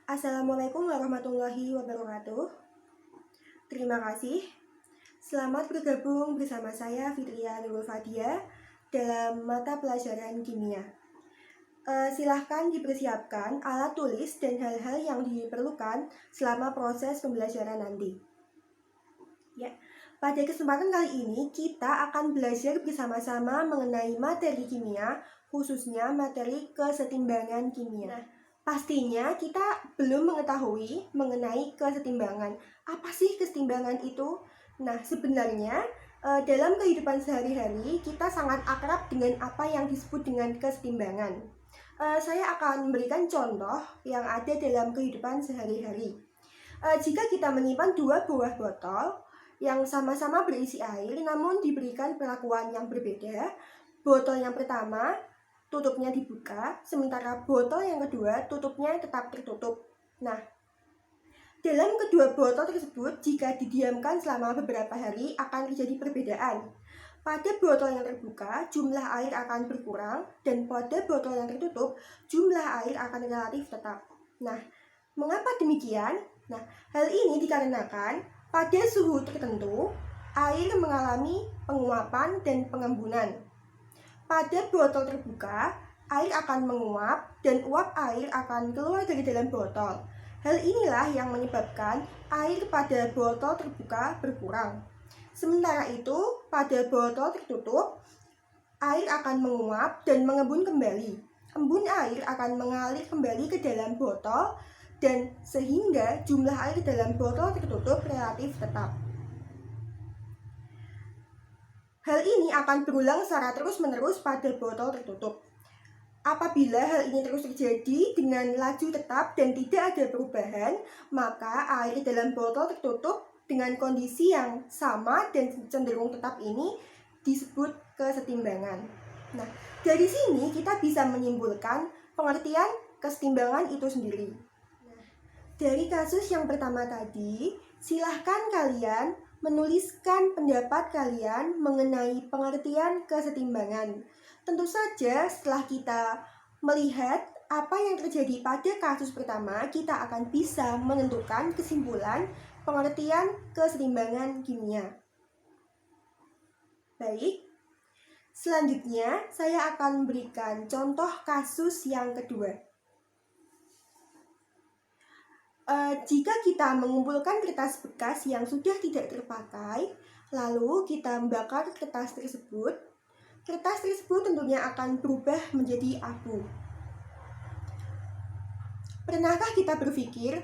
Assalamualaikum warahmatullahi wabarakatuh. Terima kasih. Selamat bergabung bersama saya Fitria Nurul Fadia dalam mata pelajaran kimia. Silahkan dipersiapkan alat tulis dan hal-hal yang diperlukan selama proses pembelajaran nanti. Ya, pada kesempatan kali ini kita akan belajar bersama-sama mengenai materi kimia, khususnya materi kesetimbangan kimia. Pastinya kita belum mengetahui mengenai kesetimbangan. Apa sih kesetimbangan itu? Nah, sebenarnya dalam kehidupan sehari-hari kita sangat akrab dengan apa yang disebut dengan kesetimbangan. Saya akan memberikan contoh yang ada dalam kehidupan sehari-hari. Jika kita menyimpan dua buah botol yang sama-sama berisi air namun diberikan perlakuan yang berbeda, botol yang pertama tutupnya dibuka, sementara botol yang kedua tutupnya tetap tertutup. Nah, dalam kedua botol tersebut, jika didiamkan selama beberapa hari akan terjadi perbedaan. Pada botol yang terbuka, jumlah air akan berkurang, dan pada botol yang tertutup, jumlah air akan relatif tetap. Nah, mengapa demikian? Nah, hal ini dikarenakan pada suhu tertentu, air mengalami penguapan dan pengembunan. Pada botol terbuka, air akan menguap dan uap air akan keluar dari dalam botol. Hal inilah yang menyebabkan air pada botol terbuka berkurang. Sementara itu, pada botol tertutup, air akan menguap dan mengembun kembali. Embun air akan mengalir kembali ke dalam botol dan sehingga jumlah air dalam botol tertutup relatif tetap. Hal ini akan berulang secara terus-menerus pada botol tertutup. Apabila hal ini terus terjadi dengan laju tetap dan tidak ada perubahan, maka air dalam botol tertutup dengan kondisi yang sama dan cenderung tetap ini disebut kesetimbangan. Nah, dari sini kita bisa menyimpulkan pengertian kesetimbangan itu sendiri. Nah, dari kasus yang pertama tadi, silahkan kalian menuliskan pendapat kalian mengenai pengertian kesetimbangan. Tentu saja setelah kita melihat apa yang terjadi pada kasus pertama, kita akan bisa menentukan kesimpulan pengertian kesetimbangan kimia. Baik, selanjutnya saya akan memberikan contoh kasus yang kedua. Jika kita mengumpulkan kertas bekas yang sudah tidak terpakai, lalu kita membakar kertas tersebut tentunya akan berubah menjadi abu. Pernahkah kita berpikir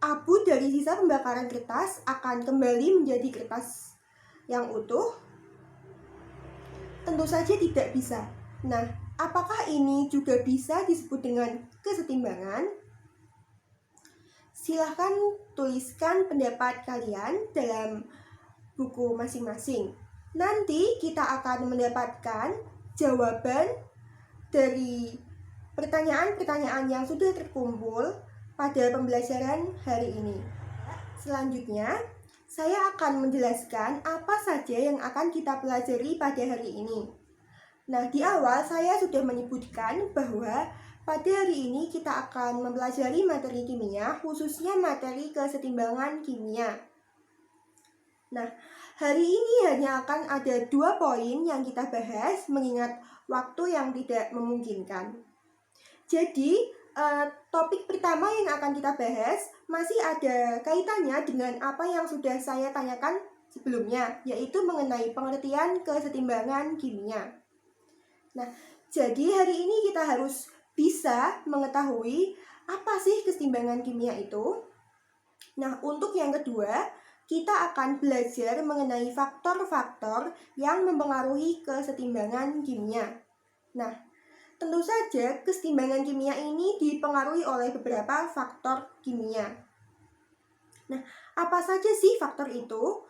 abu dari sisa pembakaran kertas akan kembali menjadi kertas yang utuh? Tentu saja tidak bisa. Nah, apakah ini juga bisa disebut dengan kesetimbangan? Silahkan tuliskan pendapat kalian dalam buku masing-masing. Nanti kita akan mendapatkan jawaban dari pertanyaan-pertanyaan yang sudah terkumpul pada pembelajaran hari ini. Selanjutnya, saya akan menjelaskan apa saja yang akan kita pelajari pada hari ini. Nah, di awal saya sudah menyebutkan bahwa pada hari ini kita akan mempelajari materi kimia, khususnya materi kesetimbangan kimia. Nah, hari ini hanya akan ada 2 poin yang kita bahas mengingat waktu yang tidak memungkinkan. Jadi, topik pertama yang akan kita bahas masih ada kaitannya dengan apa yang sudah saya tanyakan sebelumnya, yaitu mengenai pengertian kesetimbangan kimia. Nah, jadi hari ini kita harus bisa mengetahui apa sih kesetimbangan kimia itu. Nah, untuk yang kedua, kita akan belajar mengenai faktor-faktor yang mempengaruhi kesetimbangan kimia. Nah, tentu saja kesetimbangan kimia ini dipengaruhi oleh beberapa faktor kimia. Nah, apa saja sih faktor itu?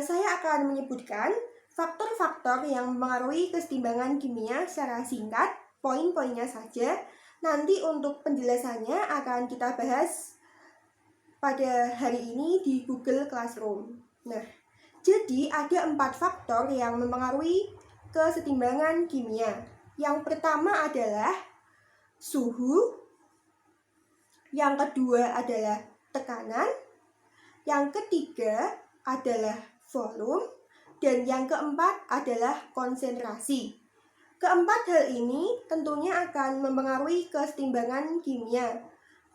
Saya akan menyebutkan faktor-faktor yang mempengaruhi kesetimbangan kimia secara singkat, poin-poinnya saja. Nanti untuk penjelasannya akan kita bahas pada hari ini di Google Classroom. Nah, jadi ada 4 faktor yang mempengaruhi kesetimbangan kimia. Yang pertama adalah suhu, Yang kedua adalah tekanan. Yang ketiga adalah volume. Dan yang keempat adalah konsentrasi. Keempat hal ini tentunya akan mempengaruhi kesetimbangan kimia,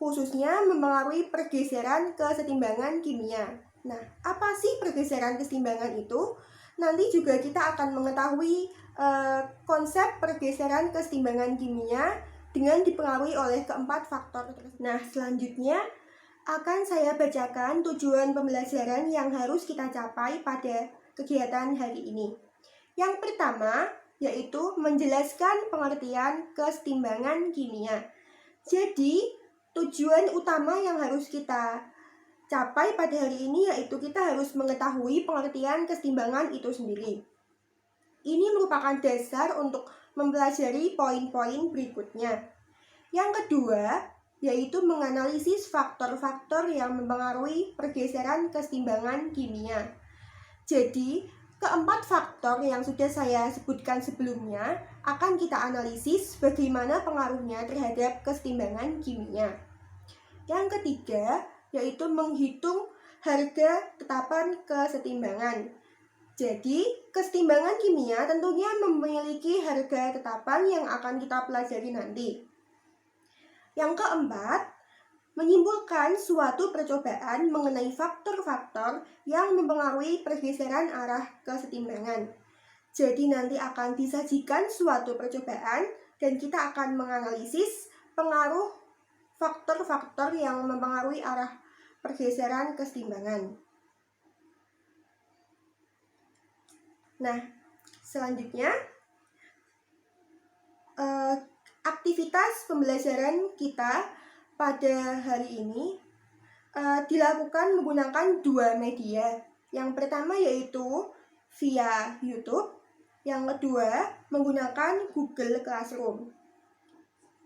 khususnya mempengaruhi pergeseran kesetimbangan kimia. Nah, apa sih pergeseran kesetimbangan itu? Nanti juga kita akan mengetahui konsep pergeseran kesetimbangan kimia dengan dipengaruhi oleh keempat faktor tersebut. Nah, selanjutnya akan saya bacakan tujuan pembelajaran yang harus kita capai pada kegiatan hari ini. Yang pertama yaitu menjelaskan pengertian kesetimbangan kimia. Jadi, tujuan utama yang harus kita capai pada hari ini yaitu kita harus mengetahui pengertian kesetimbangan itu sendiri. Ini merupakan dasar untuk mempelajari poin-poin berikutnya. Yang kedua, yaitu menganalisis faktor-faktor yang mempengaruhi pergeseran kesetimbangan kimia. Jadi, keempat faktor yang sudah saya sebutkan sebelumnya akan kita analisis bagaimana pengaruhnya terhadap kesetimbangan kimia. Yang ketiga, yaitu menghitung harga tetapan kesetimbangan. Jadi, kesetimbangan kimia tentunya memiliki harga tetapan yang akan kita pelajari nanti. Yang keempat, menyimpulkan suatu percobaan mengenai faktor-faktor yang mempengaruhi pergeseran arah kesetimbangan. Jadi nanti akan disajikan suatu percobaan dan kita akan menganalisis pengaruh faktor-faktor yang mempengaruhi arah pergeseran kesetimbangan. Nah, selanjutnya aktivitas pembelajaran kita pada hari ini dilakukan menggunakan dua media. Yang pertama yaitu via YouTube, yang kedua menggunakan Google Classroom.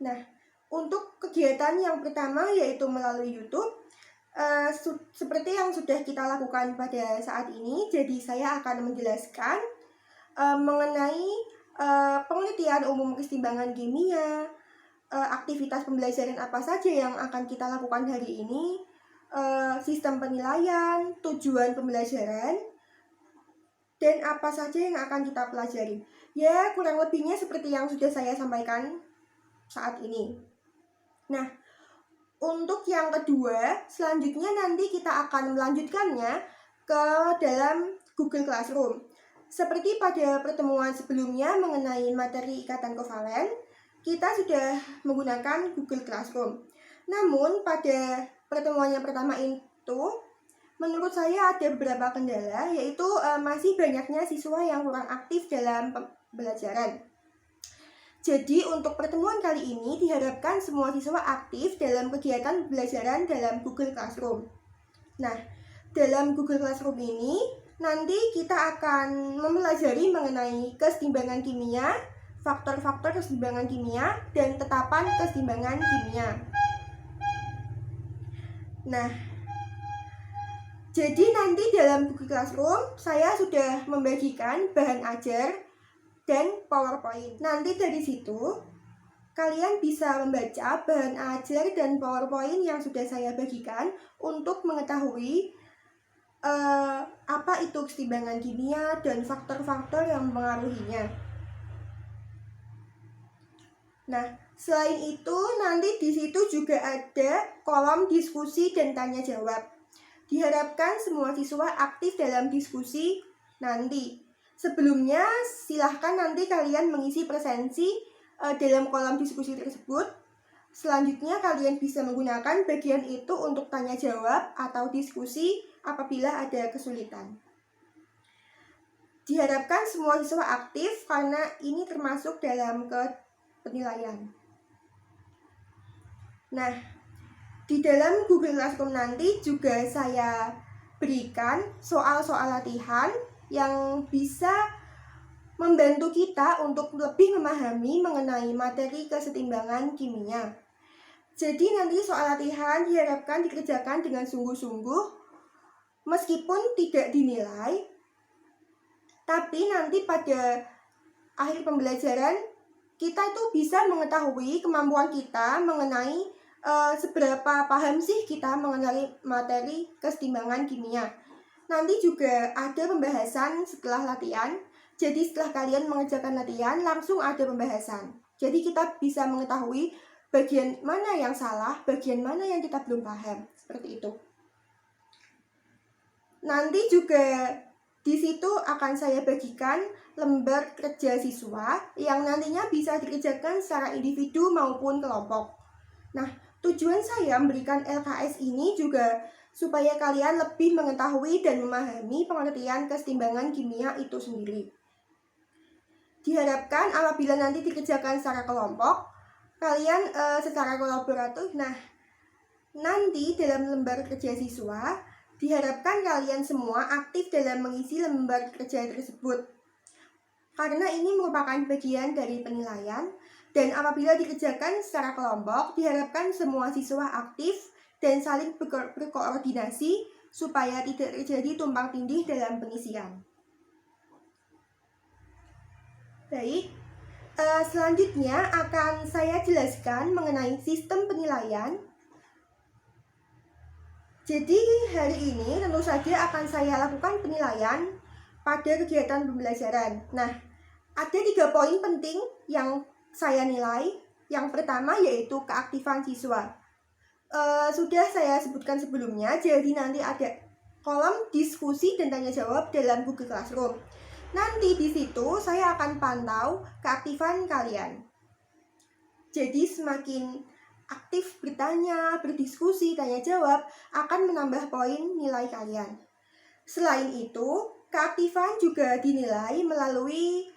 Nah, untuk kegiatan yang pertama yaitu melalui YouTube, seperti yang sudah kita lakukan pada saat ini, jadi saya akan menjelaskan mengenai penelitian umum kesetimbangan kimia, aktivitas pembelajaran apa saja yang akan kita lakukan hari ini, sistem penilaian, tujuan pembelajaran, dan apa saja yang akan kita pelajari. Ya, kurang lebihnya seperti yang sudah saya sampaikan saat ini. Nah, untuk yang kedua, selanjutnya nanti kita akan melanjutkannya ke dalam Google Classroom. Seperti pada pertemuan sebelumnya mengenai materi ikatan kovalen, kita sudah menggunakan Google Classroom. Namun pada pertemuan yang pertama itu, menurut saya ada beberapa kendala, yaitu masih banyaknya siswa yang kurang aktif dalam pembelajaran. Jadi untuk pertemuan kali ini diharapkan semua siswa aktif dalam kegiatan pembelajaran dalam Google Classroom. Nah, dalam Google Classroom ini nanti kita akan mempelajari mengenai kesetimbangan kimia, faktor-faktor kesetimbangan kimia, dan tetapan kesetimbangan kimia. Nah, jadi nanti dalam Google Classroom saya sudah membagikan bahan ajar dan PowerPoint. Nanti dari situ kalian bisa membaca bahan ajar dan PowerPoint yang sudah saya bagikan untuk mengetahui apa itu kesetimbangan kimia dan faktor-faktor yang mempengaruhinya. Nah, selain itu nanti di situ juga ada kolom diskusi dan tanya jawab. Diharapkan semua siswa aktif dalam diskusi nanti. Sebelumnya, silahkan nanti kalian mengisi presensi dalam kolom diskusi tersebut. Selanjutnya, kalian bisa menggunakan bagian itu untuk tanya jawab atau diskusi apabila ada kesulitan. Diharapkan semua siswa aktif karena ini termasuk dalam penilaian. Nah, di dalam Google Classroom nanti juga saya berikan soal-soal latihan yang bisa membantu kita untuk lebih memahami mengenai materi kesetimbangan kimia. Jadi nanti soal latihan diharapkan dikerjakan dengan sungguh-sungguh, meskipun tidak dinilai, tapi nanti pada akhir pembelajaran kita itu bisa mengetahui kemampuan kita mengenai seberapa paham sih kita mengenai materi kesetimbangan kimia. Nanti juga ada pembahasan setelah latihan. Jadi setelah kalian mengerjakan latihan, langsung ada pembahasan. Jadi kita bisa mengetahui bagian mana yang salah, bagian mana yang kita belum paham. Seperti itu. Nanti juga di situ akan saya bagikan lembar kerja siswa yang nantinya bisa dikerjakan secara individu maupun kelompok. Nah, tujuan saya memberikan LKS ini juga supaya kalian lebih mengetahui dan memahami pengertian kesetimbangan kimia itu sendiri. Diharapkan apabila nanti dikerjakan secara kelompok, kalian secara kolaboratif. Nah, nanti dalam lembar kerja siswa, diharapkan kalian semua aktif dalam mengisi lembar kerja tersebut. Karena ini merupakan bagian dari penilaian, dan apabila dikerjakan secara kelompok, diharapkan semua siswa aktif dan saling berkoordinasi supaya tidak terjadi tumpang tindih dalam pengisian. Baik, selanjutnya akan saya jelaskan mengenai sistem penilaian. Jadi hari ini tentu saja akan saya lakukan penilaian pada kegiatan pembelajaran. Nah, ada 3 poin penting yang saya nilai. Yang pertama yaitu keaktifan siswa. Sudah saya sebutkan sebelumnya, jadi nanti ada kolom diskusi dan tanya jawab dalam Google Classroom. Nanti di situ saya akan pantau keaktifan kalian. Jadi semakin aktif bertanya, berdiskusi, tanya jawab akan menambah poin nilai kalian. Selain itu, keaktifan juga dinilai melalui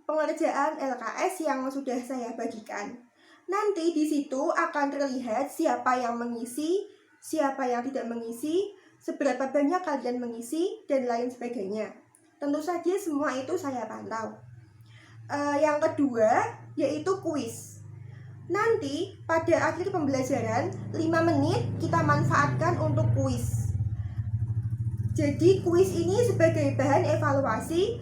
pengerjaan LKS yang sudah saya bagikan. Nanti di situ akan terlihat siapa yang mengisi, siapa yang tidak mengisi, seberapa banyak kalian mengisi, dan lain sebagainya. Tentu saja semua itu saya pantau. Yang kedua yaitu kuis. Nanti pada akhir pembelajaran 5 menit kita manfaatkan untuk kuis. Jadi kuis ini sebagai bahan evaluasi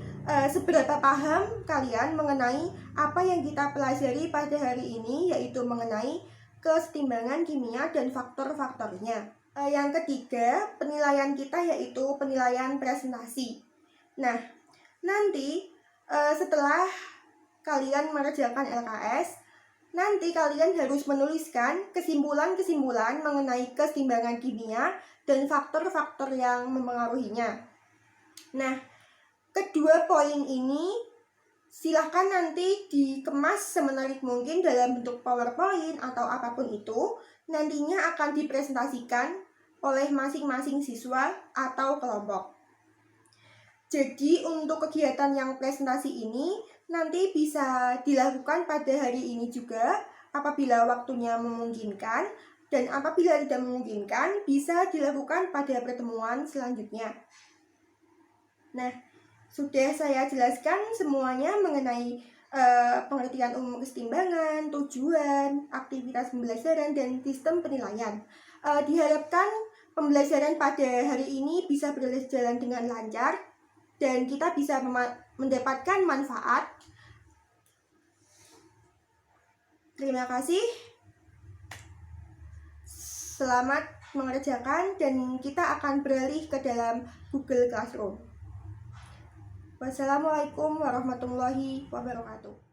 seberapa paham kalian mengenai apa yang kita pelajari pada hari ini, yaitu mengenai kesetimbangan kimia dan faktor-faktornya. Yang ketiga, penilaian kita yaitu penilaian presentasi. Nah, nanti setelah kalian mengerjakan LKS, nanti kalian harus menuliskan kesimpulan-kesimpulan mengenai kesetimbangan kimia dan faktor-faktor yang mempengaruhinya. Nah, kedua poin ini silahkan nanti dikemas semenarik mungkin dalam bentuk PowerPoint atau apapun itu. Nantinya akan dipresentasikan oleh masing-masing siswa atau kelompok. Jadi untuk kegiatan yang presentasi ini nanti bisa dilakukan pada hari ini juga apabila waktunya memungkinkan, dan apabila tidak memungkinkan bisa dilakukan pada pertemuan selanjutnya. Nah, sudah saya jelaskan semuanya mengenai pengertian umum kesetimbangan, tujuan, aktivitas pembelajaran, dan sistem penilaian. Diharapkan pembelajaran pada hari ini bisa berjalan dengan lancar dan kita bisa mendapatkan manfaat. Terima kasih. Selamat mengerjakan dan kita akan beralih ke dalam Google Classroom. Wassalamualaikum warahmatullahi wabarakatuh.